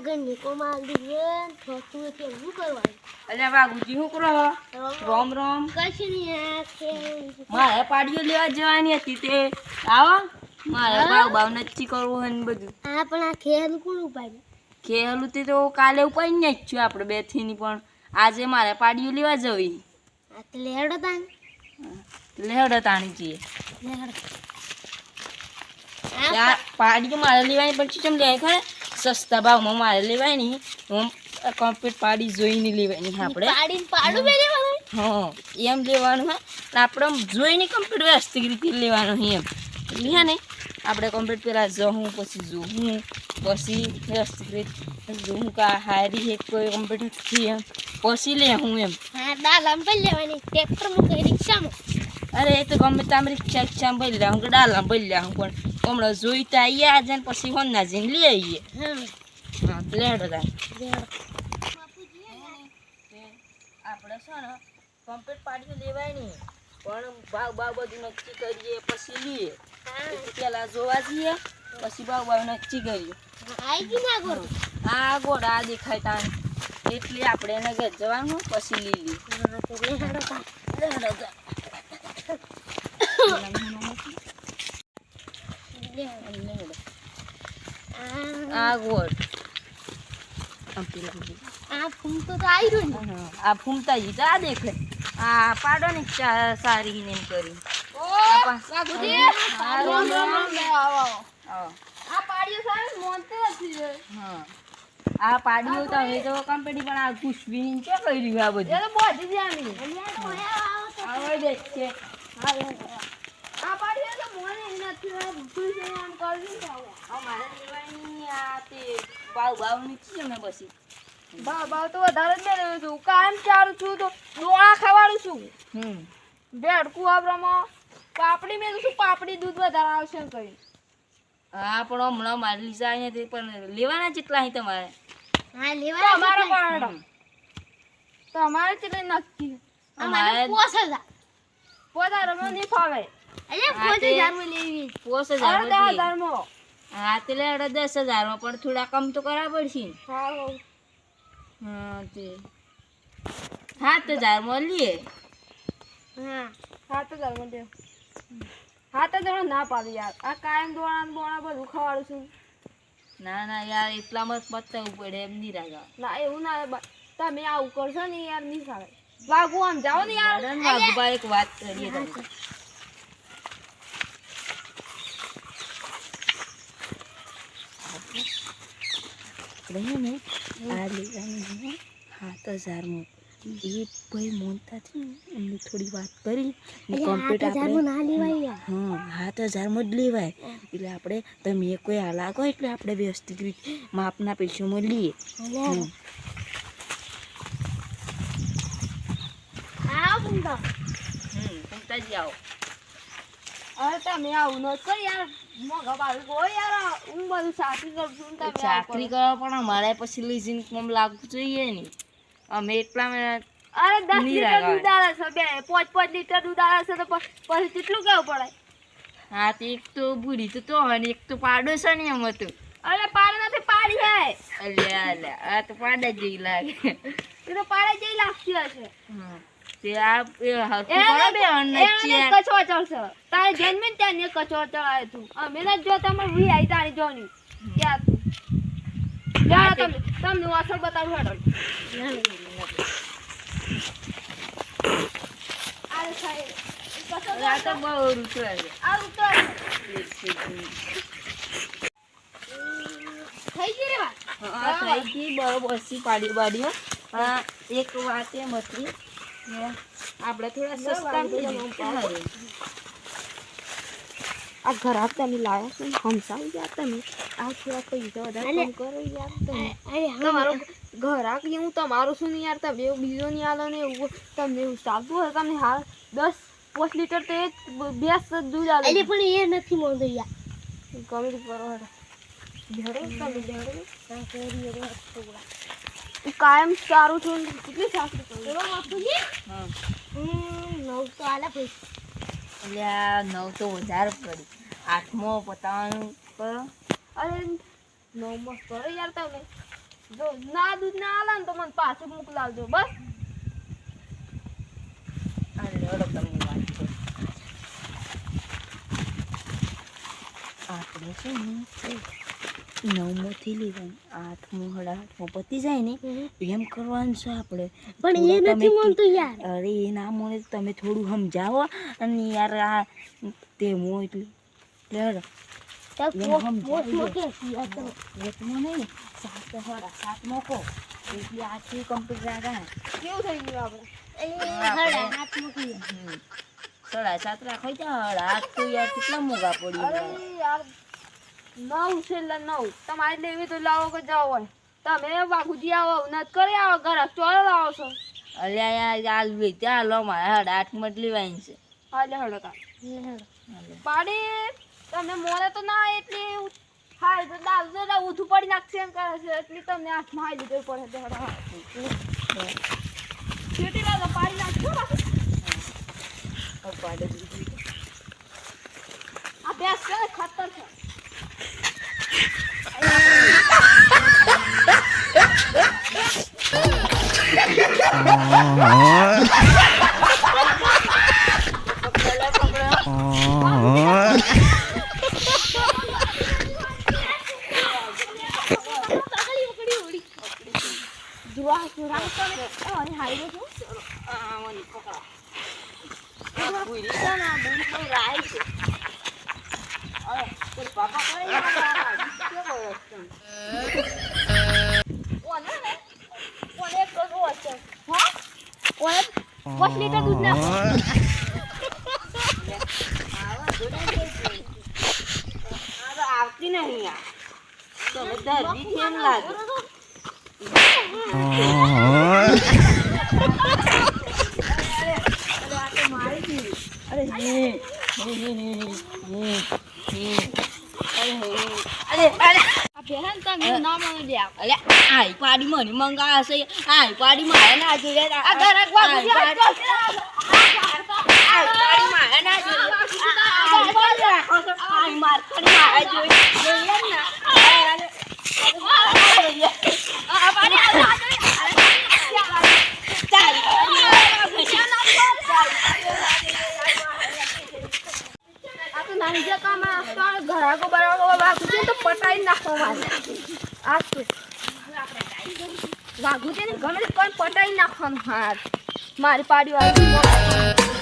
આગળ નીકો માલ દઈએ થોતું છે શું કરવાનું અલ્યા બાબુજી શું કરો રોમ રોમ કશું નહીં મારે પાડીઓ લેવા જવાની હતી તે આવો મારે બાવ નક્કી કરવું હોય ને બધું હા પણ આ ખેલ કોણ ઉપાડ્યું ખેલું તે તો કાલે ઉપાડીને જ છું આપણે બે થીની પણ આજે મારે પાડીઓ લેવા જવી આ તો લેડો તાન લેહડો તાણી છીએ લેડો ત્યાં પાડીઓ મારે લેવાની પણ ચમ લે ખરે સસ્તા ભાવમાં મારે લેવાય નહીં હું કમ્પ્લીટ પાડી જોઈને લેવાની આપણે પાડીને પાડું બે લેવાનું હા એમ લેવાનું હા આપણે જોઈને કમ્પ્લીટ વ્યવસ્થિત રીતે લેવાનું એમ એટલે હે ને આપણે કમ્પ્લીટ પેલા જવું પછી જોવું પછી વ્યવસ્થિત રીતે જોવું કા હારી હે કોઈ કમ્પ્લીટ થી એમ પછી લે હું એમ હા ડાલામ પર લેવાની ટ્રેક્ટરમાં કે રિક્ષામાં અરે એ તો ગમે તામ રિક્ષા ભરી લે હું કે ડાલા ભરી લે હું પણ હમણાં જોઈ તો આવીએ આજે ને પછી હોના જઈને લઈ આવીએ હા હા લેડો તા લેડો આપણે છે ને કમ્પ્લીટ પાડીઓ લેવાય નહીં પણ ભાવ બધું નક્કી કરીએ પછી લઈએ પેલા જોવા જઈએ પછી ભાવ નક્કી કરીએ આઈ ગઈ ના ગોળ આ ગોળ આ દેખાય તાન એટલે આપણે એને ઘર જવાનું પછી લઈ લઈએ હા તો લેડો તાન લેડો તા લેડો આ ગોળ આ ફૂમ તો આવી રહ્યું ને આ ફૂમતા જી આ દેખે આ પાડો ને સારી ને એમ કરી આ પાડીઓ તો હવે તો કંપની પણ આ ખુશબી કે કર્યું આ બધું આવે દેખ છે મારે લેવાની આ તે ભાવ નીચી છે ને પછી ભાવ તો વધારે જ મેળવ્યો છું કાયમ ચારું છું તો ડોળા ખવાડું છું બેડકું આપણામાં પાપડી મેં શું પાપડી દૂધ વધારે આવશે એમ કરી હા પણ હમણાં મારી લીધા નથી પણ લેવાના કેટલા અહીં તમારે હા લેવા તમારે પણ તમારે કેટલે નક્કી અમારે 5000 વધારે મને નહીં ફાવે અરે 5000 માં લેવી 5000 10,000 માં હા તે લે 10,000 માં પણ થોડા કમ તો કરવા પડશે હા હા તે 7,000 માં લઈએ હા 7,000 માં દે 7,000 ના પાડી યાર આ કાયમ દોણા બધું ખવાડું છું ના ના યાર એટલામાં પતાવવું પડે એમ નહીં રાગા ના એવું ના તમે આવું કરશો ને યાર નહીં સાવે વાગુ આમ જાઓ ને યાર વાઘુભાઈ એક વાત કરીએ તમે ને આ લેવાની 7,000 માં એ ભાઈ મોનતા થી એમને થોડી વાત કરી કમ્પ્લીટ આપણે ના લેવાય હા 7,000 માં જ લેવાય એટલે આપણે તમે કોઈ આ લાગો એટલે આપણે વ્યવસ્થિત રીતે માપના પૈસામાં લઈએ આ બુંદા પૂછતા જ આવો અરે તમે આવું ન કર યાર મોઘા બાળક હોય યાર હું બધું સાચી કરું છું તમે ચાકરી કરવા પણ અમારે પછી લીઝિંગ કોમ લાગવું જોઈએ ને અમે એટલા અરે 10 લીટર દૂધ આવે છે બે 5 લીટર દૂધ આવે છે તો પછી કેટલું કેવું પડે હા તે એક તો બુરી તો અને એક તો પાડો છે ને એમ હતું અરે પાડી નથી પાડી હે અલ્યા અલ્યા આ તો પાડા જેવી લાગે એ તો પાડે જેવી લાગતી હશે તે આ હરખું કરો બે અન્નચી કચો ચડશે તારે જન્મીન ત્યાં ને કચો ચડાય તું અમે ન જો તમે વી આઈ તારી જોની ક્યાં તું જા તમને અસર બતાવું હેડો આરે સાહેબ કચો આ તો બહુ રૂચો છે આ ઉતર થઈ ગઈ રે વાત હા થઈ ગઈ બરોબર સી પાડી બાડીઓ એક વાત એમ હતી આપણે થોડા સસ્તા આ ઘર આપ તમે લાયા છો હમસાવી ગયા તમે આ થોડા પૈસા વધારે કમ કરો યાર તમે તમારો ઘર આ કે હું તમારું શું નહીં યાર તમે એવું બીજો નહીં આલો ને એવું તમને એવું ચાલતું હોય તમને હાલ 10-5 લીટર તો એક ભેંસ દૂધ આલે અરે પણ એ નથી મોંધો યાર ગમે તે કરો હેડો ભેડો તમે ભેડો કાયમ સારું છું કેટલી સાસરી કરું એવો બાપુજી હા 9 તો આલા પૈસા એટલે આ 9 તો વધારે પડી 8મો પતાવવાનું કરો અરે 9 માં કરો યાર તમે જો ના દૂધ ના આલે ને તો મને પાછું મોકલાવજો બસ. અરે ઓલો તમને વાત કરું. આપણે છે ને 9 થી લેવાનું 8 હડા 8 પતી જાય ને એમ કરવાનું છે આપણે. પણ એ થોડા નથી તમે માનતું યાર. અરે એ ના મને તમે થોડું સમજાવો અને યાર આ તે મો એટલે લે તાર એમ પોસ્ટ સમજાવી દો. મોકે યાર તો. એટલું નહીં 7 હડા 7 મોકો એટલે 8 કમ્પ્લીટ રાખા. કેવું થઈ ગયું આપણે? એ હડા હાથ મૂકી. 7.5 રાખો ત્યાં 8 તો યાર કેટલા મોંઘા પડી અરે યાર 9 છે એટલે 9 તમારે લેવી તો લાવો કે જાઓ હોય. તમે વાઘુજી આવો નત કરી આવો ઘરે ચોર લાવો છો. અલ્યા યાર આલ વે ત્યાં લો મારે 8 મત લેવાની છે. હા લે હળો તા પાડી તમને મોરે તો ના એટલી હાય તો દાલ જરા ઊઠું પડી નાખશે એમ કરે છે એટલે તમને હાથમાં હાઈ લીધો પડે દેડા છેટી લાગો પાડી નાખજો આ બેસ છે ખતર છે. જુવા સુરા તો અને હાઈ દો છો આ મને પકડા આ પૂરી છે ને આ બુરી તો રાઈ છે. અરે તો પાપા કરે કે બોલ ઓને ને ઓને એક કરો છે હા ઓને 5 લીટર દૂધ નાખો. આવા જોડાઈ ગઈ આ તો આવતી નહીં યાર તમે દર્દી કેમ લાગે. આ બેહન તમે ના મને દે અલે આઈ પાડી મને મંગા છે આઈ પાડી મારે ના જોઈએ આ ઘરે વાઘુજી આઈ પાડી મારે ના જોઈએ આઈ માર પાડી મારે જોઈએ આ તો નાની જે કામ આ ઘરાકો બરાકો વાઘુજી તો પટાઈ નાખો મારે આ તો વાઘુજી ને ગમે કોઈ પટાઈ નાખવાનું હાથ મારી પાડી વાળી